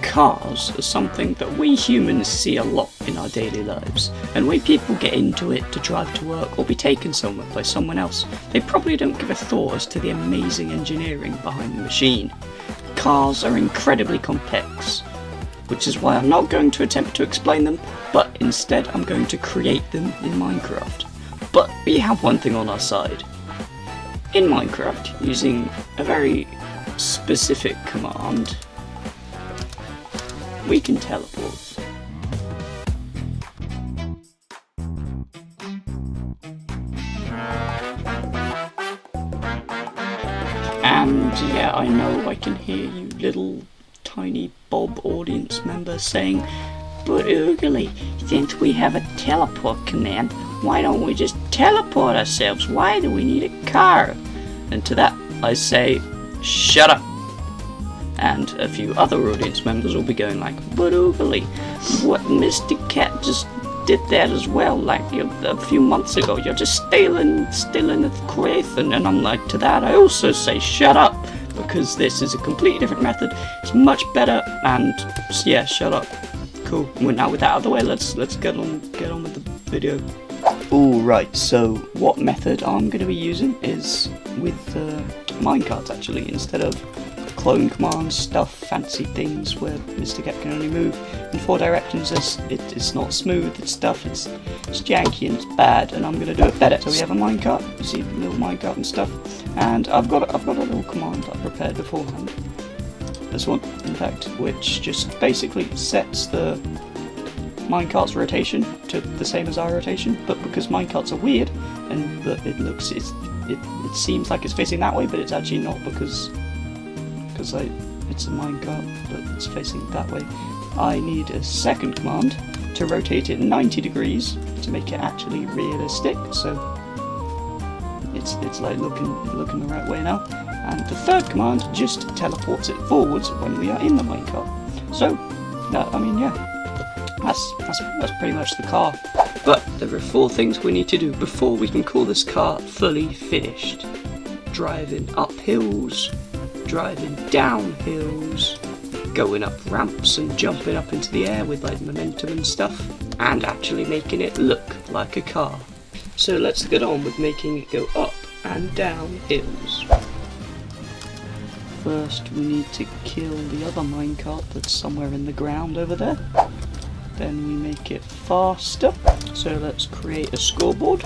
Cars are something that we humans see a lot in our daily lives, and when people get into it to drive to work or be taken somewhere by someone else, they probably don't give a thought as to the amazing engineering behind the machine. Cars are incredibly complex, which is why I'm not going to attempt to explain them, but instead I'm going to create them in Minecraft. But we have one thing on our side. In Minecraft, using a very specific command, we can teleport. And yeah, I know I can hear you little tiny Bob audience members saying, "But Oogly, since we have a teleport command, why don't we just teleport ourselves? Why do we need a car?" And to that I say, shut up. And a few other audience members will be going like, "But Oogly, what mysticat just did that as well, like a few months ago. You're just stealing the creation." And I'm like, to that I also say, shut up, because this is a completely different method. It's much better, and yeah, shut up. Cool. Well, now with that out of the way, let's get on with the video. Alright, so what method I'm going to be using is with minecarts actually, instead of clone commands, stuff, fancy things where mysticat can only move in 4 directions. It's not smooth, it's stuff, it's janky and it's bad, and I'm going to do it better. So we have a minecart, you see the little minecart and stuff, and I've got a little command I prepared beforehand. This one, in fact, which just basically sets the minecart's rotation to the same as our rotation, but because minecarts are weird and it seems like it's facing that way, but it's actually not, because it's a minecart but it's facing that way. I need a second command to rotate it 90 degrees to make it actually realistic, so it's like looking the right way now. And the third command just teleports it forwards when we are in the minecart. So I mean, yeah, that's pretty much the car. But there are 4 things we need to do before we can call this car fully finished. Driving up hills, driving down hills, going up ramps and jumping up into the air with like momentum and stuff, and actually making it look like a car. So let's get on with making it go up and down hills. First we need to kill the other minecart that's somewhere in the ground over there. Then we make it faster. So let's create a scoreboard.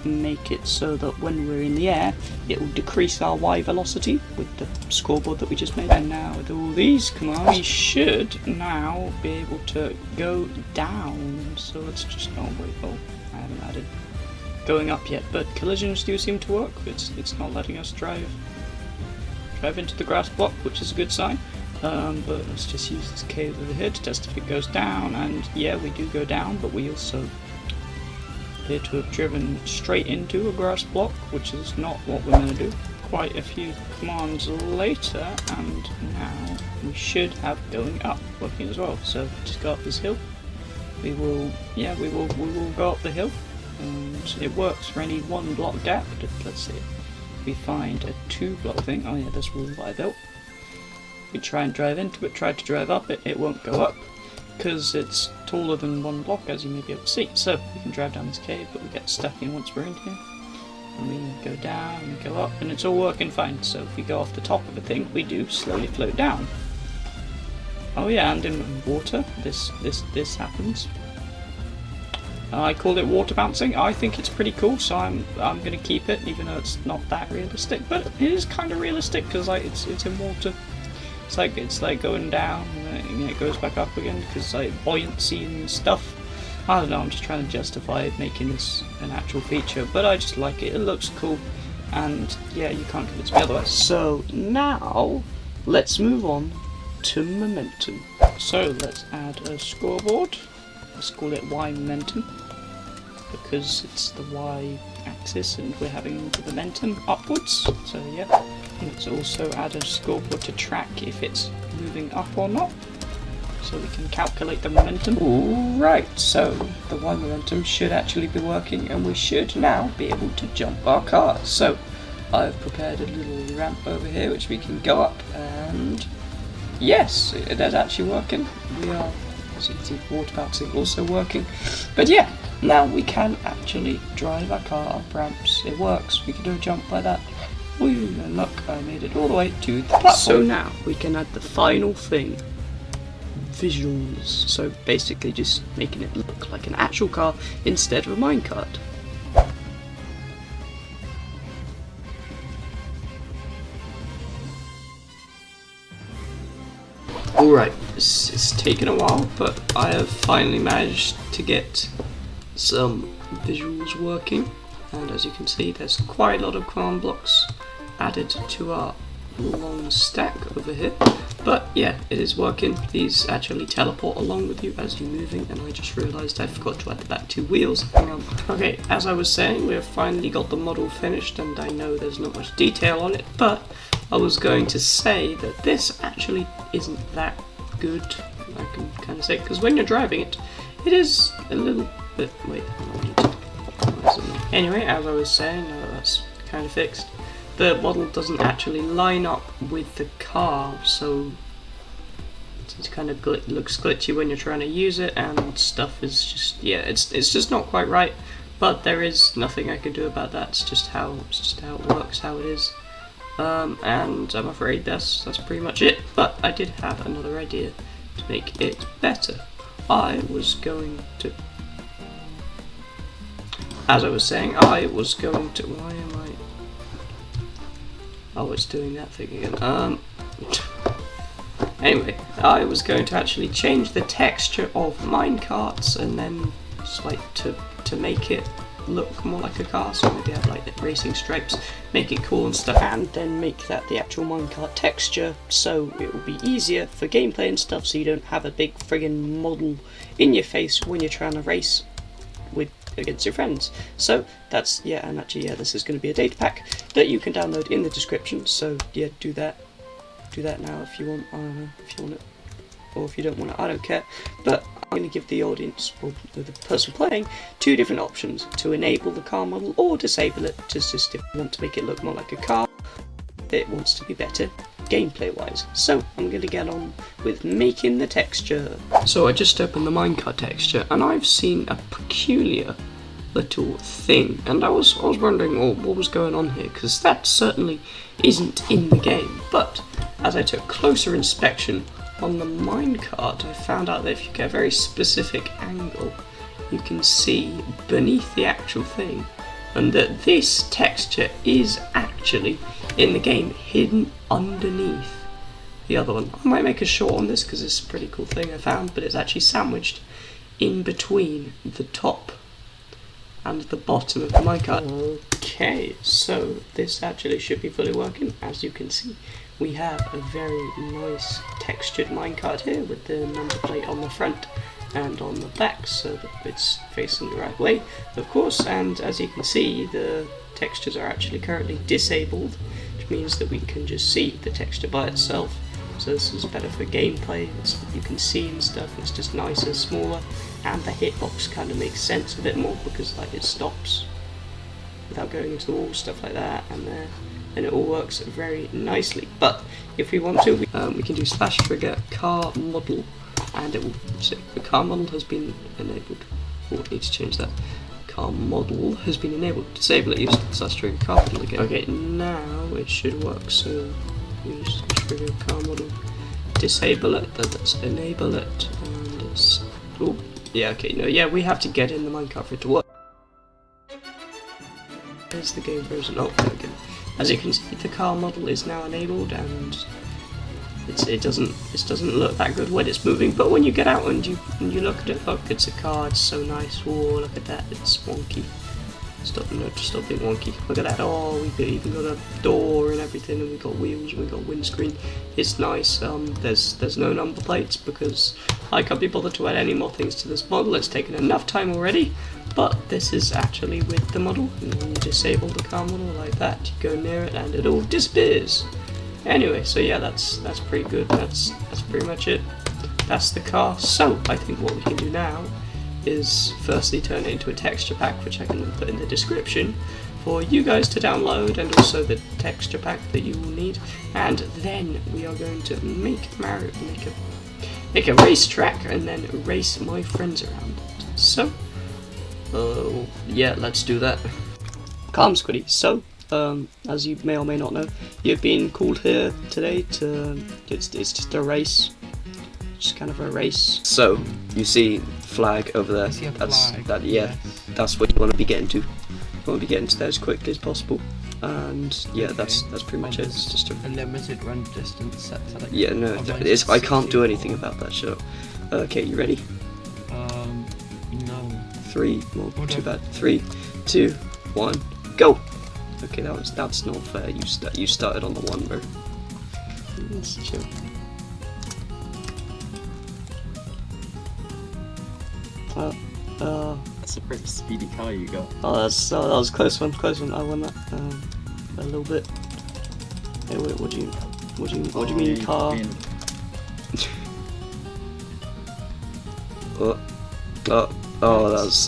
Make it so that when we're in the air, it will decrease our Y velocity with the scoreboard that we just made. And now with all these commands, we should now be able to go down. So let's just, I haven't added going up yet, but collisions do seem to work. It's not letting us drive into the grass block, which is a good sign. But let's just use this cave over here to test if it goes down, and yeah, we do go down, but we also appear to have driven straight into a grass block, which is not what we're going to do. Quite a few commands later, and now we should have going up working as well. So just go up this hill. We will go up the hill. So it works for any 1 block gap. Let's see. We find a 2 block thing. Oh yeah, this wall that I built. We try and drive into it, try to drive up it, it won't go up because it's taller than 1 block, as you may be able to see. So we can drive down this cave, but we get stuck in once we're in here. And we go down, we go up, and it's all working fine. So if we go off the top of a thing, we do slowly float down. Oh yeah, and in water, this happens. I called it water bouncing. I think it's pretty cool, so I'm gonna keep it, even though it's not that realistic. But it is kind of realistic because like it's in water. It's like going down and it goes back up again because like buoyancy and stuff. I don't know. I'm just trying to justify making this an actual feature, but I just like it. It looks cool, and yeah, you can't convince me otherwise. So now let's move on to momentum. So let's add a scoreboard. Let's call it Y momentum because it's the Y axis and we're having the momentum upwards. So yeah, let's also add a scoreboard to track if it's moving up or not, so we can calculate the momentum. Alright, so the Y momentum should actually be working and we should now be able to jump our cars. So I've prepared a little ramp over here which we can go up, and yes, it is actually working. We are, as you can see, water bouncing also working. But yeah, now we can actually drive our car up ramps. It works. We can do a jump like that. Woo, and look, I made it all the way to the platform. So now we can add the final thing. Visuals. So basically just making it look like an actual car instead of a minecart. Alright, it's taken a while, but I have finally managed to get some visuals working, and as you can see there's quite a lot of command blocks added to our long stack over here. But yeah, it is working. These actually teleport along with you as you're moving, and I just realised I forgot to add the back two wheels. Hang on. Okay, as I was saying, we have finally got the model finished, and I know there's not much detail on it, but I was going to say that this actually isn't that good, I can kind of say, because when you're driving it, it is a little bit... Wait, anyway, as I was saying, that's kind of fixed. The model doesn't actually line up with the car, so it kind of looks glitchy when you're trying to use it, and stuff is just, yeah, it's just not quite right. But there is nothing I can do about that. It's just how it works, how it is. And I'm afraid that's pretty much it. But I did have another idea to make it better. I was going to, as I was saying, I was going to, why am I? Oh, it's doing that thing again. Anyway, I was going to actually change the texture of minecarts and then just like to make it look more like a car, so maybe have like the racing stripes, make it cool and stuff, and then make that the actual minecart texture, so it will be easier for gameplay and stuff, so you don't have a big friggin' model in your face when you're trying to race against your friends. So that's, yeah, and actually, yeah, this is going to be a data pack that you can download in the description, so yeah, do that now if you want. I don't know if you want it, or if you don't want it, I don't care. But I'm going to give the audience, or the person playing, two different options: to enable the car model or disable it, just if you want to make it look more like a car, it wants to be better gameplay wise. So I'm going to get on with making the texture. So I just opened the minecart texture, and I've seen a peculiar little thing, and I was wondering, well, what was going on here, because that certainly isn't in the game. But as I took closer inspection on the minecart, I found out that if you get a very specific angle, you can see beneath the actual thing, and that this texture is actually in the game hidden underneath the other one. I might make a short on this because it's a pretty cool thing I found, but it's actually sandwiched in between the top and the bottom of the minecart. Okay, so this actually should be fully working. As you can see, we have a very nice textured minecart here with the number plate on the front and on the back, so that it's facing the right way, of course. And as you can see, the textures are actually currently disabled, which means that we can just see the texture by itself. So this is better for gameplay. You can see and stuff. It's just nicer, smaller, and the hitbox kind of makes sense a bit more because like it stops without going into the wall, stuff like that, and there, and it all works very nicely. But if we want to, we can do slash trigger car model, and it will say the car model has been enabled. Oh, I need to change that. Car model has been enabled. Disable it. Use slash trigger car model again. Okay, now it should work. So use trigger car model. Disable it. Then let's enable it. And it's, oh yeah. Okay. No. Yeah, we have to get in the minecart for it to work. There's the game version. Oh, okay. As you can see, the car model is now enabled, and it doesn't look that good when it's moving, but when you get out and you look at it, look, it's a car, it's so nice. Oh, look at that, it's wonky. Stop being wonky. Look at that. Oh, we've even got a door and everything, and we've got wheels, and we've got windscreen. It's nice. There's no number plates because I can't be bothered to add any more things to this model. It's taken enough time already. But this is actually with the model, and when you disable the car model like that, you go near it and it all disappears. Anyway, so yeah, that's pretty good. That's pretty much it. That's the car. So I think what we can do now is firstly turn it into a texture pack, which I can put in the description, for you guys to download, and also the texture pack that you will need. And then we are going to make a racetrack and then race my friends around. So, yeah, let's do that. ClaumSquiddie. So, as you may or may not know, you've been called here today to. It's just a race. Just kind of a race. So you see flag over there. That's that. Yeah, that's what you want to be getting to. You want to be getting to there as quickly as possible. And yeah, okay. that's pretty much it. It's just a limited run distance set to like. Yeah, no, I can't do anything about that. Shut up. Okay, you ready? No. 3. Well, too bad. 3, 2, 1, go. Okay, that's not fair. You started on the 1, bro. Let's chill. That's a pretty speedy car you got. Oh, that was a close one. I won that a little bit. Hey, wait, what do you mean car? that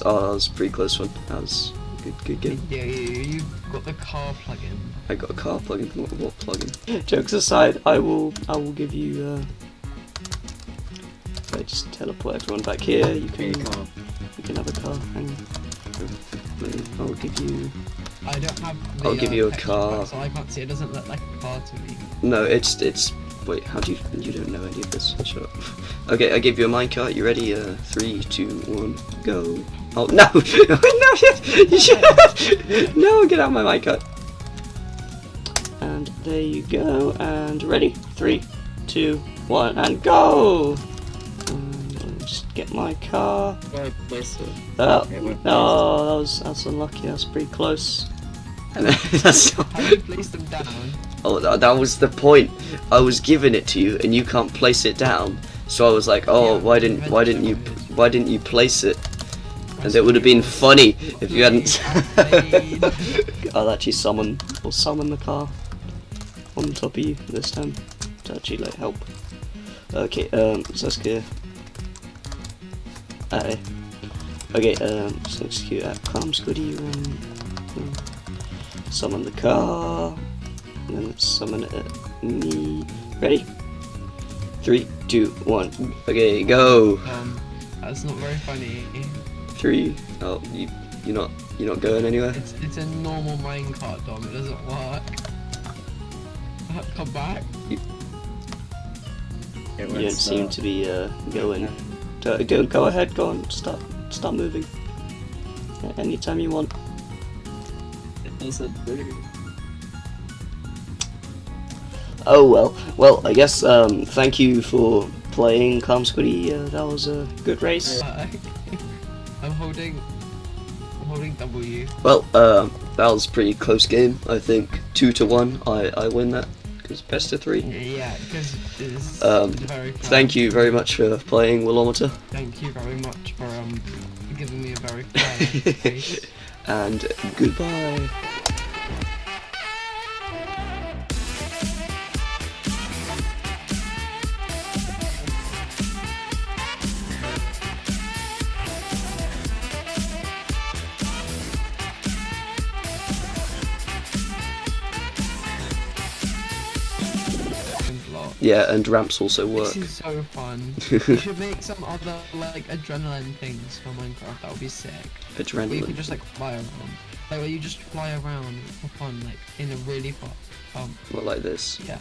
was a pretty close one. That was good game. Yeah, you got the car plug-in. I got a car plug-in. What plug-in? Jokes aside, I will give you. I just teleport everyone back here. You can have a car. Hang on. I'll give you. I don't have. I'll give you a car. Pack, so I can't see. It doesn't look like a car to me. No, it's. Wait, how do you don't know any of this? Shut up. Okay, I give you a minecart. You ready? 3, 2, 1, go. Oh no! No! You should. No, get out of my minecart. And there you go. And ready? 3, 2, 1, and go. Just get my car. Oh, that's unlucky. That's pretty close. That's not... How do you place them down? Oh, that was the point. I was giving it to you, and you can't place it down. So I was like, oh, why didn't you place it? And it would have been funny if you hadn't. I'll actually summon the car on top of you this time to actually like help. Okay, so let's go. Okay, so execute at ClaumSquiddie and summon the car, and then let's summon it at me. Ready? 3, 2, 1. Okay, go. That's not very funny. 3. Oh, you're not going anywhere. It's a normal minecart, Dom. It doesn't work. Come back. You don't seem to be going. Go ahead, go on, start moving. Anytime you want. Oh well, I guess thank you for playing ClaumSquiddie. That was a good race. I'm holding W. Well, that was a pretty close game. I think 2-1. I win that. Best of 3. Yeah, because it's very fun. Thank you very much for playing Willometer. Thank you very much for giving me a very fair race. And goodbye. Yeah, and ramps also work. This is so fun. You should make some other like adrenaline things for Minecraft. That would be sick. Adrenaline. Where you can just like fly around. Like where you just fly around for fun, like in a really fun. Well, like this. Yeah.